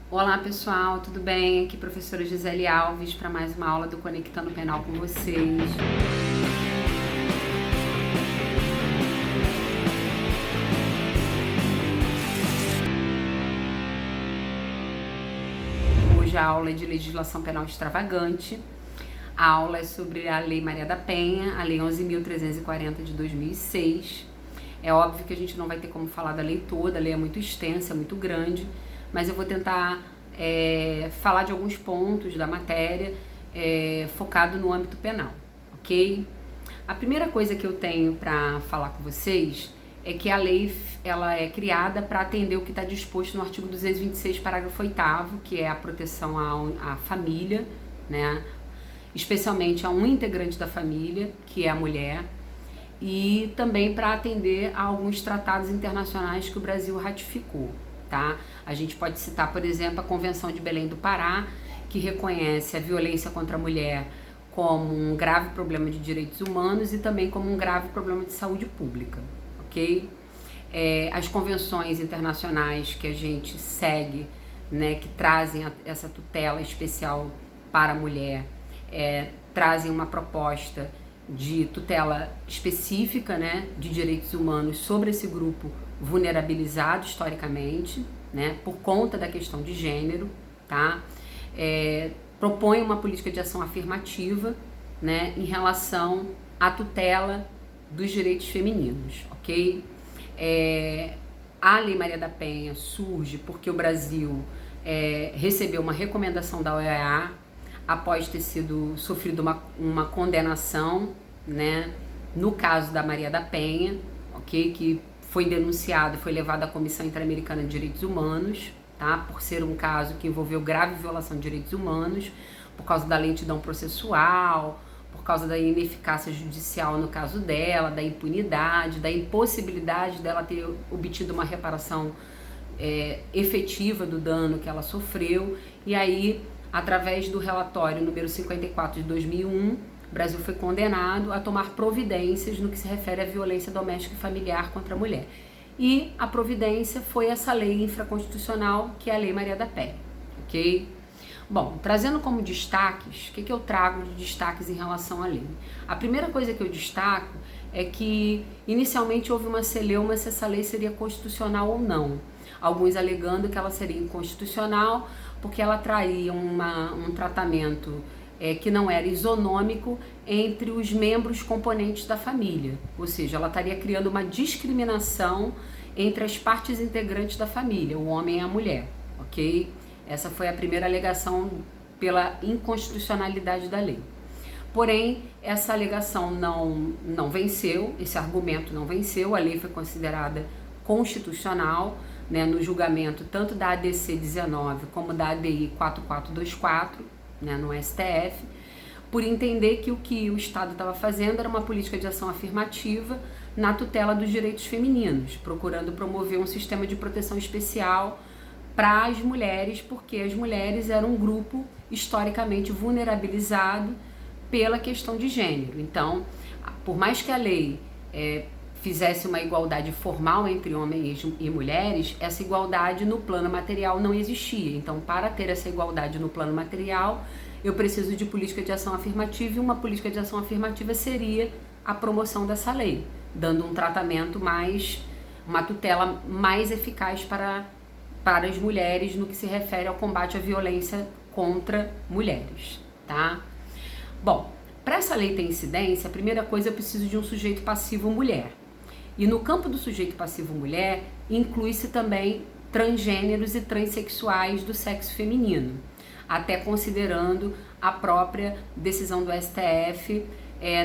Olá pessoal, tudo bem? Aqui professora Gisele Alves para mais uma aula do Conectando Penal com vocês. Hoje a aula é de legislação penal extravagante. A aula é sobre a Lei Maria da Penha, a Lei 11.340 de 2006. É óbvio que a gente não vai ter como falar da lei toda, a lei é muito extensa, muito grande, mas eu vou tentar falar de alguns pontos da matéria focado no âmbito penal, ok? A primeira coisa que eu tenho para falar com vocês é que a lei ela é criada para atender o que está disposto no artigo 226, parágrafo 8º, que é a proteção à família, né? Especialmente a um integrante da família, que é a mulher, e também para atender a alguns tratados internacionais que o Brasil ratificou, tá? A gente pode citar, por exemplo, a Convenção de Belém do Pará, que reconhece a violência contra a mulher como um grave problema de direitos humanos e também como um grave problema de saúde pública, ok? As convenções internacionais que a gente segue, né, que trazem essa tutela especial para a mulher, trazem uma proposta de tutela específica, né, de direitos humanos sobre esse grupo vulnerabilizado historicamente, né, por conta da questão de gênero, tá? Propõe uma política de ação afirmativa, né, em relação à tutela dos direitos femininos, ok? A Lei Maria da Penha surge porque o Brasil recebeu uma recomendação da OEA após ter sofrido uma condenação, né, no caso da Maria da Penha, ok, que foi denunciado, foi levado à Comissão Interamericana de Direitos Humanos, tá, por ser um caso que envolveu grave violação de direitos humanos, por causa da lentidão processual, por causa da ineficácia judicial no caso dela, da impunidade, da impossibilidade dela ter obtido uma reparação efetiva do dano que ela sofreu. E aí, através do relatório número 54 de 2001, o Brasil foi condenado a tomar providências no que se refere à violência doméstica e familiar contra a mulher. E a providência foi essa lei infraconstitucional, que é a Lei Maria da Penha, ok? Bom, trazendo como destaques, o que eu trago de destaques em relação à lei? A primeira coisa que eu destaco é que inicialmente houve uma celeuma se essa lei seria constitucional ou não. Alguns alegando que ela seria inconstitucional porque ela traria um tratamento que não era isonômico entre os membros componentes da família, ou seja, ela estaria criando uma discriminação entre as partes integrantes da família, o homem e a mulher, ok? Essa foi a primeira alegação pela inconstitucionalidade da lei. Porém, essa alegação não venceu, esse argumento não venceu, a lei foi considerada constitucional, né, no julgamento tanto da ADC 19 como da ADI 4424, né, no STF, por entender que o Estado estava fazendo era uma política de ação afirmativa na tutela dos direitos femininos, procurando promover um sistema de proteção especial para as mulheres, porque as mulheres eram um grupo historicamente vulnerabilizado pela questão de gênero. Então, por mais que a lei fizesse uma igualdade formal entre homens e mulheres, essa igualdade no plano material não existia. Então, para ter essa igualdade no plano material, eu preciso de política de ação afirmativa, e uma política de ação afirmativa seria a promoção dessa lei, dando um tratamento uma tutela mais eficaz para as mulheres no que se refere ao combate à violência contra mulheres, tá? Bom, para essa lei ter incidência, a primeira coisa, eu preciso de um sujeito passivo mulher. E no campo do sujeito passivo mulher, inclui-se também transgêneros e transexuais do sexo feminino, até considerando a própria decisão do STF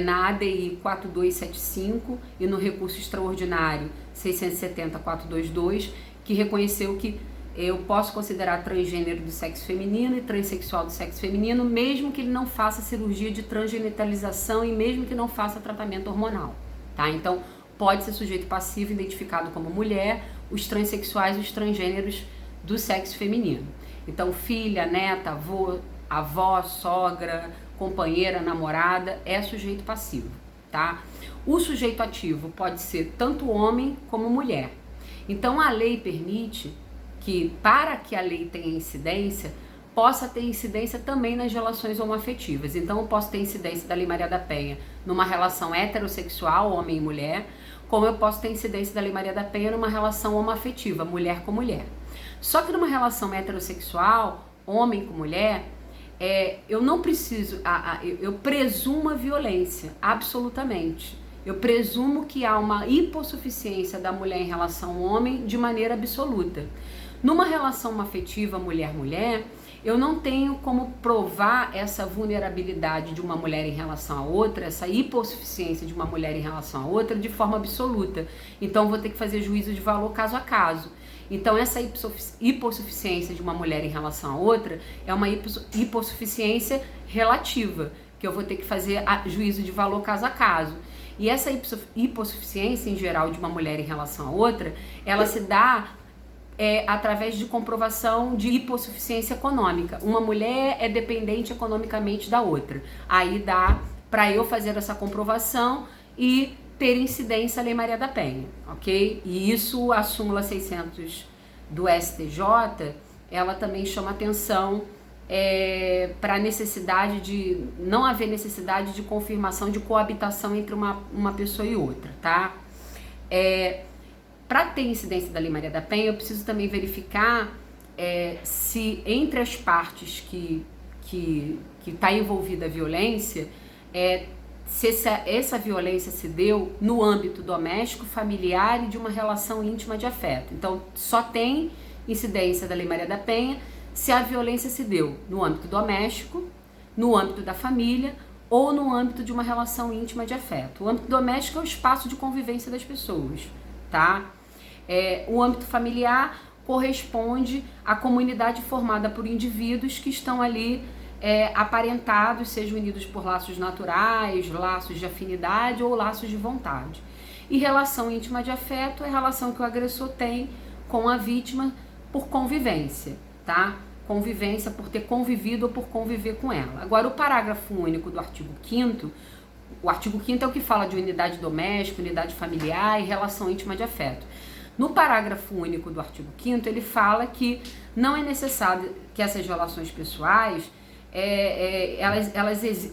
na ADI 4275 e no recurso extraordinário 670.422, que reconheceu que eu posso considerar transgênero do sexo feminino e transexual do sexo feminino, mesmo que ele não faça cirurgia de transgenitalização e mesmo que não faça tratamento hormonal, tá? Então, pode ser sujeito passivo identificado como mulher, os transexuais e os transgêneros do sexo feminino. Então, filha, neta, avó, sogra, companheira, namorada, é sujeito passivo, tá? O sujeito ativo pode ser tanto homem como mulher. Então, a lei permite que para que a lei tenha incidência, possa ter incidência também nas relações homoafetivas. Então eu posso ter incidência da Lei Maria da Penha numa relação heterossexual, homem e mulher, como eu posso ter incidência da Lei Maria da Penha numa relação homoafetiva, mulher com mulher. Só que numa relação heterossexual, homem com mulher, eu não preciso, eu presumo a violência, absolutamente. Eu presumo que há uma hipossuficiência da mulher em relação ao homem de maneira absoluta. Numa relação afetiva mulher-mulher, eu não tenho como provar essa vulnerabilidade de uma mulher em relação a outra, essa hipossuficiência de uma mulher em relação a outra de forma absoluta. Então vou ter que fazer juízo de valor caso a caso. Então essa hipossuficiência de uma mulher em relação a outra é uma hipossuficiência relativa, que eu vou ter que fazer juízo de valor caso a caso. E essa hipossuficiência em geral de uma mulher em relação a outra, ela se dá através de comprovação de hipossuficiência econômica. Uma mulher é dependente economicamente da outra. Aí dá para eu fazer essa comprovação e ter incidência a Lei Maria da Penha, ok? E isso, a súmula 600 do STJ, ela também chama atenção para a necessidade de não haver necessidade de confirmação de coabitação entre uma pessoa e outra, tá? Para ter incidência da Lei Maria da Penha, eu preciso também verificar se entre as partes que está envolvida a violência, se essa violência se deu no âmbito doméstico, familiar e de uma relação íntima de afeto. Então, só tem incidência da Lei Maria da Penha se a violência se deu no âmbito doméstico, no âmbito da família ou no âmbito de uma relação íntima de afeto. O âmbito doméstico é o espaço de convivência das pessoas, tá? O âmbito familiar corresponde à comunidade formada por indivíduos que estão ali aparentados, sejam unidos por laços naturais, laços de afinidade ou laços de vontade. E relação íntima de afeto é a relação que o agressor tem com a vítima por convivência, tá? Convivência por ter convivido ou por conviver com ela. Agora, o parágrafo único do artigo 5º, o artigo 5º é o que fala de unidade doméstica, unidade familiar e relação íntima de afeto. No parágrafo único do artigo 5º, ele fala que não é necessário que essas relações pessoais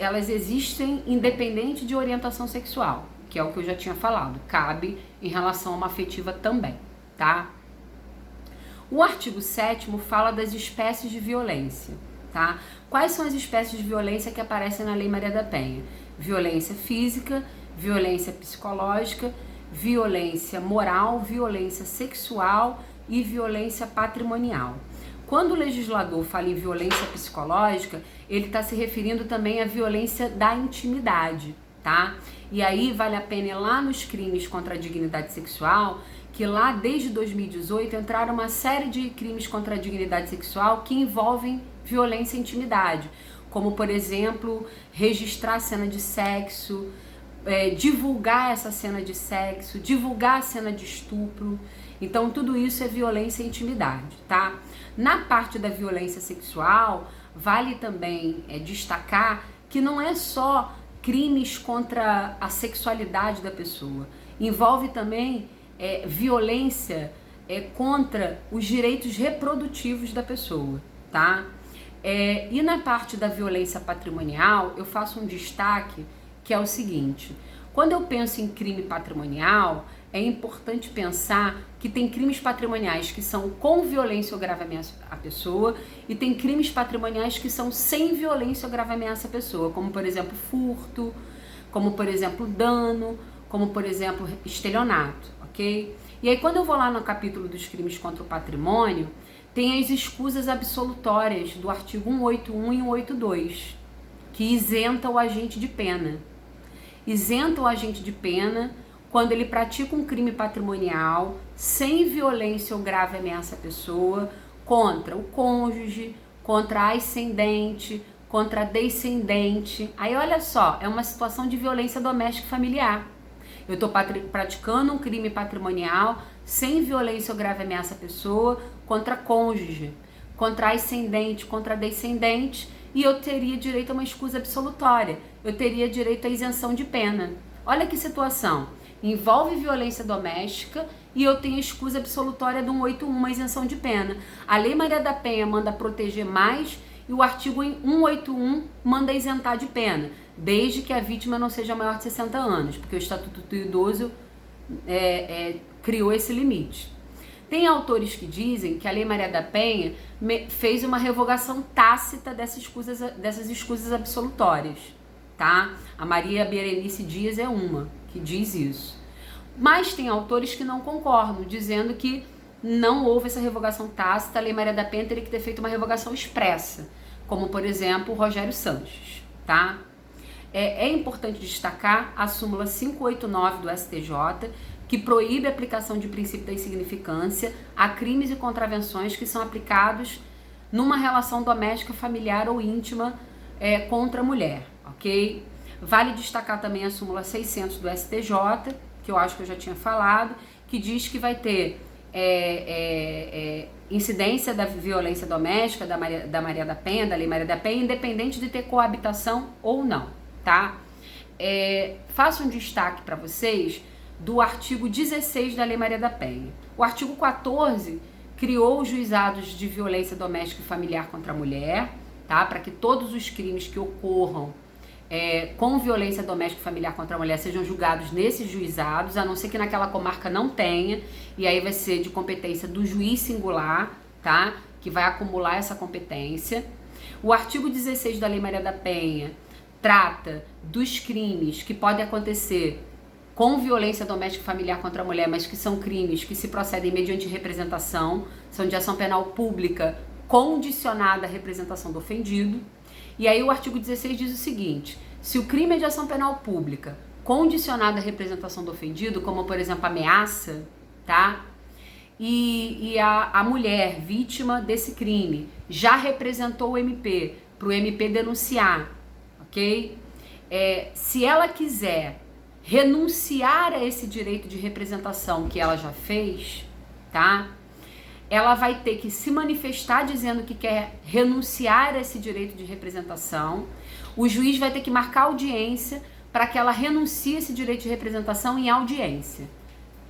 elas existem independente de orientação sexual, que é o que eu já tinha falado, cabe em relação a uma afetiva também, tá? O artigo 7º fala das espécies de violência, tá? Quais são as espécies de violência que aparecem na Lei Maria da Penha? Violência física, violência psicológica, violência moral, violência sexual e violência patrimonial. Quando o legislador fala em violência psicológica, ele está se referindo também à violência da intimidade, tá? E aí vale a pena ir lá nos crimes contra a dignidade sexual, que lá desde 2018 entraram uma série de crimes contra a dignidade sexual que envolvem violência e intimidade, como por exemplo, registrar a cena de sexo, divulgar essa cena de sexo, divulgar a cena de estupro. Então tudo isso é violência e intimidade, tá? Na parte da violência sexual, vale também destacar que não é só crimes contra a sexualidade da pessoa, envolve também violência contra os direitos reprodutivos da pessoa, tá? E na parte da violência patrimonial, eu faço um destaque que é o seguinte: quando eu penso em crime patrimonial, é importante pensar que tem crimes patrimoniais que são com violência ou grave ameaça à pessoa e tem crimes patrimoniais que são sem violência ou grave ameaça à pessoa, como por exemplo furto, como por exemplo dano, como por exemplo estelionato, ok? E aí quando eu vou lá no capítulo dos crimes contra o patrimônio, tem as escusas absolutórias do artigo 181 e 182, que isenta o agente de pena. Isenta o agente de pena quando ele pratica um crime patrimonial sem violência ou grave ameaça à pessoa contra o cônjuge, contra a ascendente, contra a descendente. Aí olha só, é uma situação de violência doméstica e familiar. Eu estou praticando um crime patrimonial sem violência ou grave ameaça à pessoa contra cônjuge, contra ascendente, contra descendente, e eu teria direito a uma escusa absolutória. Eu teria direito à isenção de pena. Olha que situação. envolve violência doméstica e eu tenho escusa absolutória do 181, uma isenção de pena. A Lei Maria da Penha manda proteger mais e o artigo 181 manda isentar de pena, desde que a vítima não seja maior de 60 anos, porque o Estatuto do Idoso criou esse limite. Tem autores que dizem que a Lei Maria da Penha fez uma revogação tácita dessas escusas absolutórias, tá? A Maria Berenice Dias é uma que diz isso. Mas tem autores que não concordam, dizendo que não houve essa revogação tácita, a Lei Maria da Penha teria que ter feito uma revogação expressa, como, por exemplo, o Rogério Sanches, tá? É importante destacar a súmula 589 do STJ, que proíbe a aplicação de princípio da insignificância a crimes e contravenções que são aplicados numa relação doméstica, familiar ou íntima contra a mulher, ok? Vale destacar também a súmula 600 do STJ, que eu acho que eu já tinha falado, que diz que vai ter incidência da violência doméstica, da Maria da Penha, da Lei Maria da Penha, independente de ter coabitação ou não, tá? Faço um destaque para vocês do artigo 16 da Lei Maria da Penha. O artigo 14 criou os juizados de violência doméstica e familiar contra a mulher, tá? Para que todos os crimes que ocorram com violência doméstica e familiar contra a mulher sejam julgados nesses juizados, a não ser que naquela comarca não tenha, e aí vai ser de competência do juiz singular, tá? Que vai acumular essa competência. O artigo 16 da Lei Maria da Penha trata dos crimes que podem acontecer com violência doméstica e familiar contra a mulher, mas que são crimes que se procedem mediante representação, são de ação penal pública condicionada à representação do ofendido. E aí o artigo 16 diz o seguinte: se o crime é de ação penal pública condicionada à representação do ofendido, como por exemplo ameaça, tá? E a mulher vítima desse crime já representou o MP, para o MP denunciar, ok? Se ela quiser renunciar a esse direito de representação que ela já fez, tá? Ela vai ter que se manifestar dizendo que quer renunciar a esse direito de representação. O juiz vai ter que marcar audiência para que ela renuncie a esse direito de representação em audiência,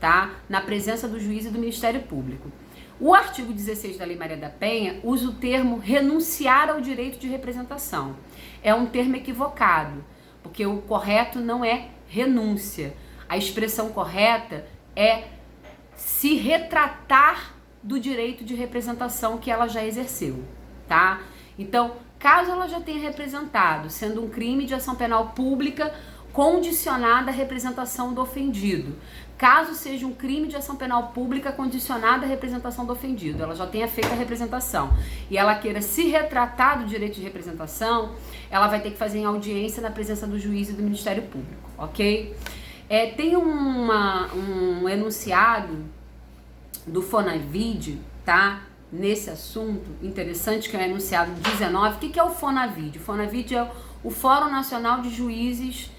tá? Na presença do juiz e do Ministério Público. O artigo 16 da Lei Maria da Penha usa o termo renunciar ao direito de representação. É um termo equivocado, porque o correto não é renúncia. A expressão correta é se retratar do direito de representação que ela já exerceu, tá? Então, caso ela já tenha representado, sendo um crime de ação penal pública condicionada à representação do ofendido, caso seja um crime de ação penal pública condicionada à representação do ofendido, ela já tenha feito a representação e ela queira se retratar do direito de representação, ela vai ter que fazer em audiência na presença do juiz e do Ministério Público, ok? Tem um enunciado do Fonavid, tá? Nesse assunto interessante, que é o enunciado 19. O que é o Fonavid? O Fonavid é o Fórum Nacional de Juízes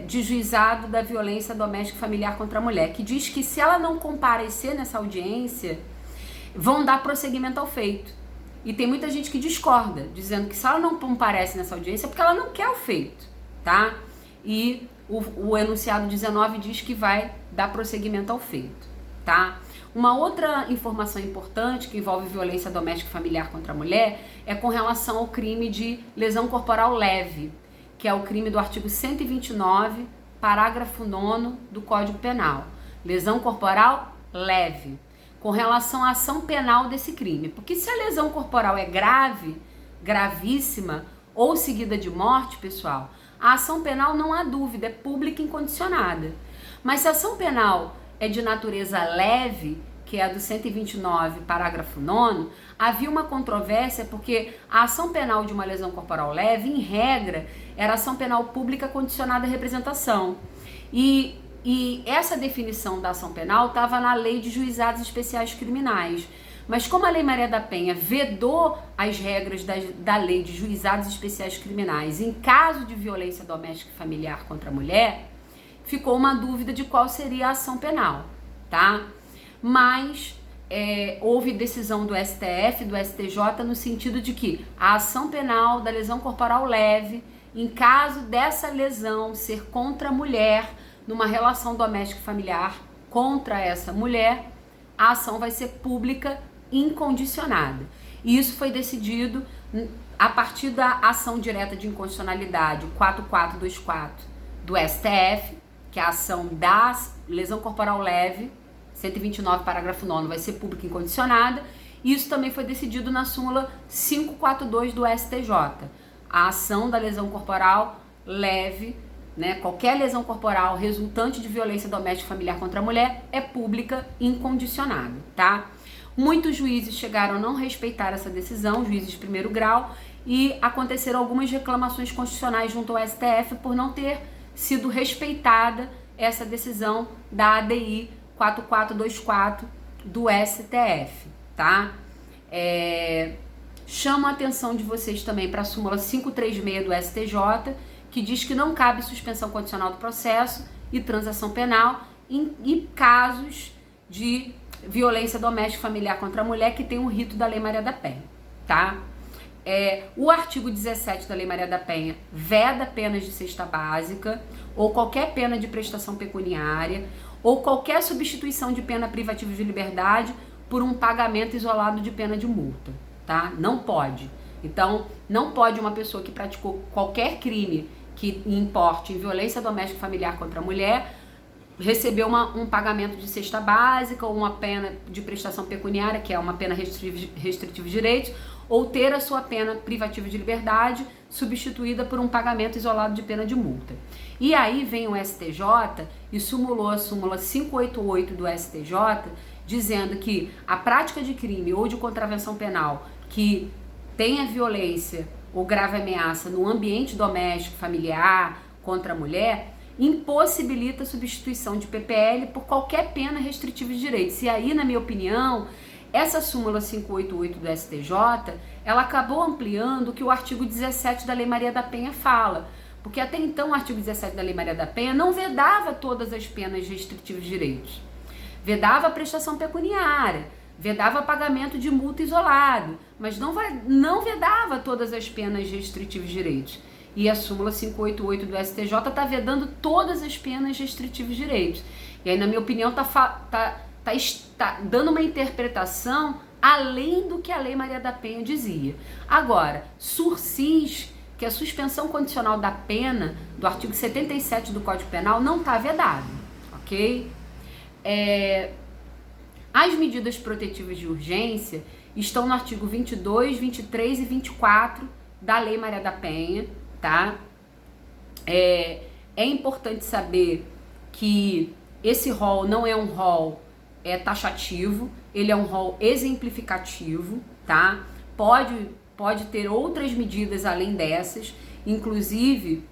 de Juizado da Violência Doméstica e Familiar contra a Mulher, que diz que se ela não comparecer nessa audiência, vão dar prosseguimento ao feito. E tem muita gente que discorda, dizendo que se ela não comparece nessa audiência é porque ela não quer o feito, tá? E o enunciado 19 diz que vai dar prosseguimento ao feito, tá? Uma outra informação importante que envolve violência doméstica e familiar contra a mulher é com relação ao crime de lesão corporal leve, que é o crime do artigo 129, parágrafo 9º do Código Penal. Lesão corporal leve, com relação à ação penal desse crime. Porque se a lesão corporal é grave, gravíssima ou seguida de morte, pessoal, a ação penal, não há dúvida, é pública e incondicionada. Mas se a ação penal é de natureza leve, que é a do 129, parágrafo 9º, havia uma controvérsia porque a ação penal de uma lesão corporal leve, em regra, era ação penal pública condicionada à representação. E essa definição da ação penal estava na Lei de Juizados Especiais Criminais. Mas como a Lei Maria da Penha vedou as regras da Lei de Juizados Especiais Criminais em caso de violência doméstica e familiar contra a mulher, ficou uma dúvida de qual seria a ação penal, tá? Mas houve decisão do STF, do STJ, no sentido de que a ação penal da lesão corporal leve, em caso dessa lesão ser contra a mulher, numa relação doméstica familiar contra essa mulher, a ação vai ser pública incondicionada. E isso foi decidido a partir da ação direta de inconstitucionalidade 4424 do STF, que é a ação da lesão corporal leve, 129, parágrafo 9º, vai ser pública incondicionada. Isso também foi decidido na súmula 542 do STJ. A ação da lesão corporal leve, né, qualquer lesão corporal resultante de violência doméstica familiar contra a mulher é pública incondicionada, tá? Muitos juízes chegaram a não respeitar essa decisão, juízes de primeiro grau, e aconteceram algumas reclamações constitucionais junto ao STF por não ter sido respeitada essa decisão da ADI 4424 do STF, tá? Chamo a atenção de vocês também para a súmula 536 do STJ, que diz que não cabe suspensão condicional do processo e transação penal em casos de violência doméstica familiar contra a mulher que tem o rito da Lei Maria da Penha, tá? O artigo 17 da Lei Maria da Penha veda penas de cesta básica ou qualquer pena de prestação pecuniária ou qualquer substituição de pena privativa de liberdade por um pagamento isolado de pena de multa, tá? Não pode. Então, não pode uma pessoa que praticou qualquer crime que importe em violência doméstica familiar contra a mulher receber um pagamento de cesta básica ou uma pena de prestação pecuniária, que é uma pena restritiva de direitos, ou ter a sua pena privativa de liberdade substituída por um pagamento isolado de pena de multa. E aí vem o STJ e sumulou a súmula 588 do STJ, dizendo que a prática de crime ou de contravenção penal que tenha violência ou grave ameaça no ambiente doméstico, familiar, contra a mulher, impossibilita a substituição de PPL por qualquer pena restritiva de direitos. E aí, na minha opinião, essa súmula 588 do STJ, ela acabou ampliando o que o artigo 17 da Lei Maria da Penha fala. Porque até então o artigo 17 da Lei Maria da Penha não vedava todas as penas restritivas de direitos. Vedava a prestação pecuniária, vedava pagamento de multa isolado, mas não vedava todas as penas restritivas de direitos. E a súmula 588 do STJ está vedando todas as penas restritivas de direitos. E aí, na minha opinião, está dando uma interpretação além do que a Lei Maria da Penha dizia. Agora, sursis, que a suspensão condicional da pena do artigo 77 do Código Penal não está vedado, ok? As medidas protetivas de urgência estão no artigo 22, 23 e 24 da Lei Maria da Penha, tá? É importante saber que esse rol não é um rol taxativo, ele é um rol exemplificativo, tá? Pode ter outras medidas além dessas, inclusive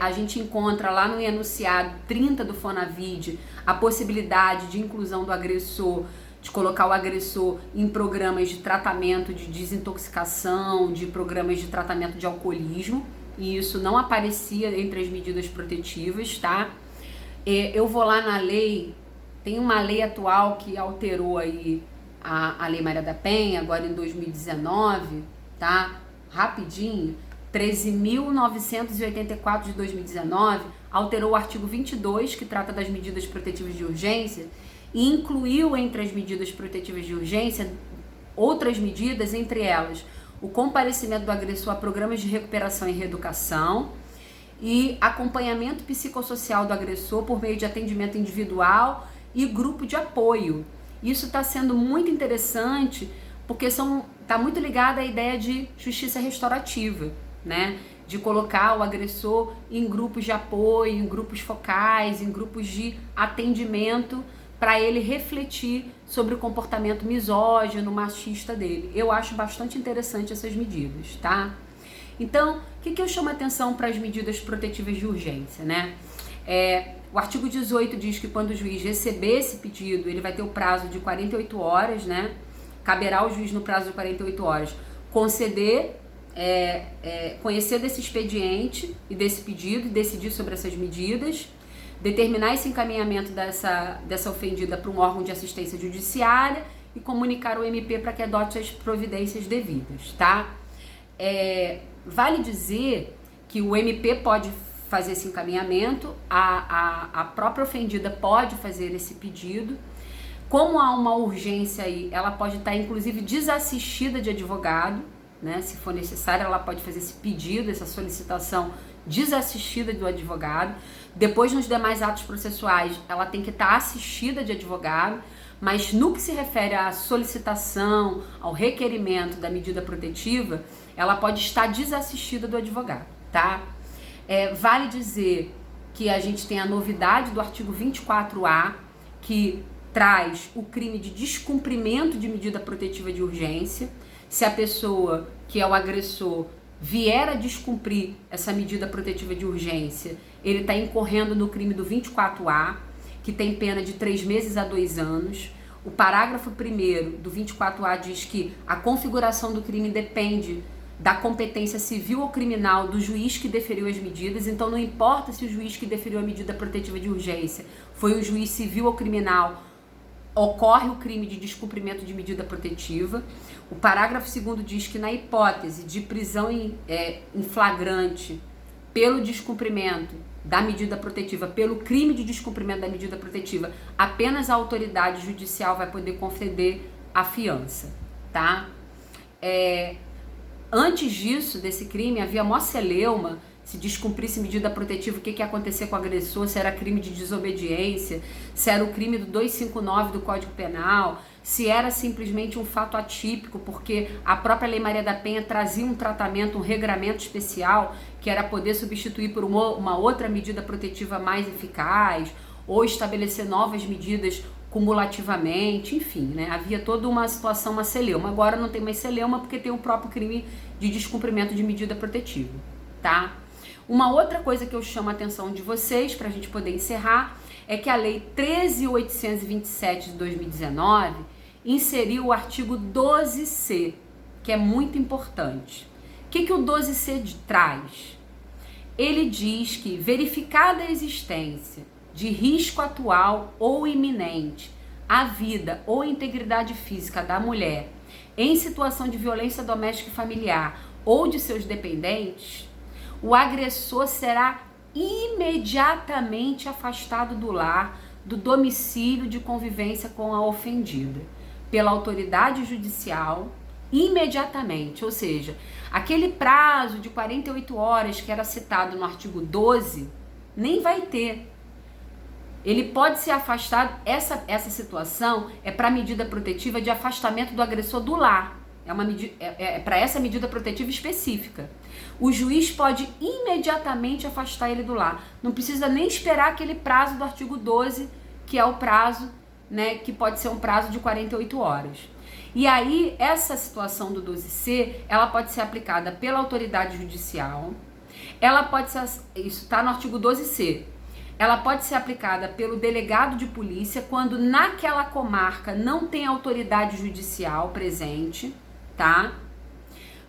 a gente encontra lá no enunciado 30 do Fonavide a possibilidade de inclusão do agressor, de colocar o agressor em programas de tratamento de desintoxicação, de programas de tratamento de alcoolismo, e isso não aparecia entre as medidas protetivas, tá? Eu vou lá na lei, tem uma lei atual que alterou aí a Lei Maria da Penha, agora em 2019, tá? Rapidinho, 13.984 de 2019, alterou o artigo 22, que trata das medidas protetivas de urgência, e incluiu entre as medidas protetivas de urgência outras medidas, entre elas o comparecimento do agressor a programas de recuperação e reeducação e acompanhamento psicossocial do agressor por meio de atendimento individual e grupo de apoio. Isso está sendo muito interessante porque está muito ligado à ideia de justiça restaurativa, né? De colocar o agressor em grupos de apoio, em grupos focais, em grupos de atendimento, para ele refletir sobre o comportamento misógino, machista dele. Eu acho bastante interessante essas medidas, tá? Então, o que eu chamo a atenção para as medidas protetivas de urgência, né? O artigo 18 diz que quando o juiz receber esse pedido, ele vai ter o prazo de 48 horas, né? Caberá ao juiz, no prazo de 48 horas, conceder, conhecer desse expediente e desse pedido e decidir sobre essas medidas, determinar esse encaminhamento dessa ofendida para um órgão de assistência judiciária e comunicar ao MP para que adote as providências devidas, tá? Vale dizer que o MP pode fazer esse encaminhamento, a própria ofendida pode fazer esse pedido. Como há uma urgência aí, ela pode estar inclusive desassistida de advogado, né? Se for necessário, ela pode fazer esse pedido, essa solicitação desassistida do advogado. Depois, nos demais atos processuais, ela tem que estar assistida de advogado, mas no que se refere à solicitação, ao requerimento da medida protetiva, ela pode estar desassistida do advogado, tá? Vale dizer que a gente tem a novidade do artigo 24A, que traz o crime de descumprimento de medida protetiva de urgência. Se a pessoa que é o agressor vier a descumprir essa medida protetiva de urgência, ele está incorrendo no crime do 24A, que tem pena de 3 meses a 2 anos. O parágrafo 1º do 24A diz que a configuração do crime depende da competência civil ou criminal do juiz que deferiu as medidas. Então não importa se o juiz que deferiu a medida protetiva de urgência foi o juiz civil ou criminal, ocorre o crime de descumprimento de medida protetiva. O parágrafo 2º diz que na hipótese de prisão em flagrante pelo descumprimento da medida protetiva, pelo crime de descumprimento da medida protetiva, apenas a autoridade judicial vai poder conceder a fiança, tá? Antes disso, desse crime, havia mó celeuma. Se descumprisse medida protetiva, o que ia acontecer com o agressor, se era crime de desobediência, se era o crime do 259 do Código Penal, se era simplesmente um fato atípico, porque a própria Lei Maria da Penha trazia um tratamento, um regramento especial, que era poder substituir por uma outra medida protetiva mais eficaz, ou estabelecer novas medidas cumulativamente, enfim, né? Havia toda uma situação, uma celeuma. Agora não tem mais celeuma porque tem o próprio crime de descumprimento de medida protetiva, tá? Uma outra coisa que eu chamo a atenção de vocês, para a gente poder encerrar, é que a Lei 13.827 de 2019 inseriu o artigo 12C, que é muito importante. O que o 12C traz? Ele diz que, verificada a existência de risco atual ou iminente à vida ou integridade física da mulher em situação de violência doméstica e familiar ou de seus dependentes, o agressor será imediatamente afastado do lar, do domicílio de convivência com a ofendida, pela autoridade judicial, imediatamente. Ou seja, aquele prazo de 48 horas que era citado no artigo 12, nem vai ter. Ele pode ser afastado. Essa situação é para medida protetiva de afastamento do agressor do lar. É para essa medida protetiva específica. O juiz pode imediatamente afastar ele do lar. Não precisa nem esperar aquele prazo do artigo 12, que é o prazo, né, que pode ser um prazo de 48 horas. E aí, essa situação do 12C, ela pode ser aplicada pela autoridade judicial. Ela pode ser, isso está no artigo 12C. Ela pode ser aplicada pelo delegado de polícia quando naquela comarca não tem autoridade judicial presente, tá?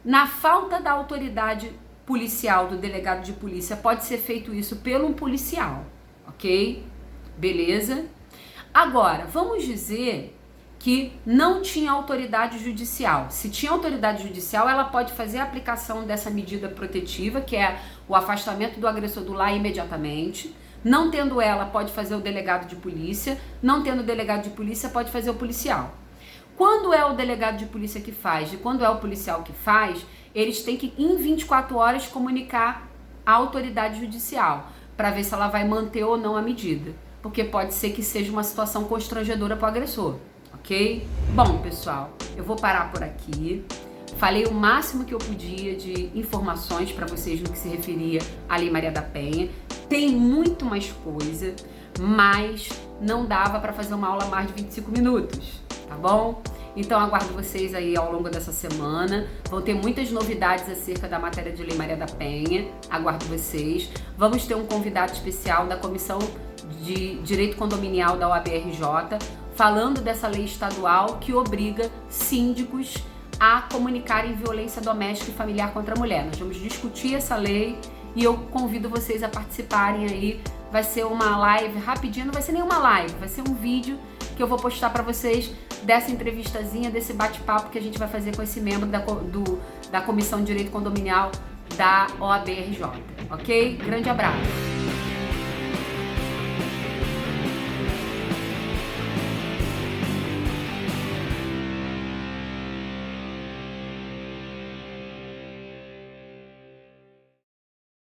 Na falta da autoridade policial, do delegado de polícia, pode ser feito isso pelo um policial, ok? Beleza? Agora, vamos dizer que não tinha autoridade judicial. Se tinha autoridade judicial, ela pode fazer a aplicação dessa medida protetiva, que é o afastamento do agressor do lar imediatamente. Não tendo ela, pode fazer o delegado de polícia. Não tendo o delegado de polícia, pode fazer o policial. Quando é o delegado de polícia que faz e quando é o policial que faz, eles têm que, em 24 horas, comunicar à autoridade judicial para ver se ela vai manter ou não a medida. Porque pode ser que seja uma situação constrangedora para o agressor, ok? Bom, pessoal, eu vou parar por aqui. Falei o máximo que eu podia de informações para vocês no que se referia à Lei Maria da Penha. Tem muito mais coisa, mas não dava para fazer uma aula mais de 25 minutos, tá bom? Então aguardo vocês aí ao longo dessa semana. Vão ter muitas novidades acerca da matéria de Lei Maria da Penha. Aguardo vocês. Vamos ter um convidado especial da Comissão de Direito Condominial da OAB-RJ, falando dessa lei estadual que obriga síndicos a comunicarem violência doméstica e familiar contra a mulher. Nós vamos discutir essa lei e eu convido vocês a participarem aí. Vai ser uma live rapidinho, não vai ser nenhuma live, vai ser um vídeo que eu vou postar para vocês dessa entrevistazinha, desse bate-papo que a gente vai fazer com esse membro da Comissão de Direito Condominial da OAB-RJ, ok? Grande abraço!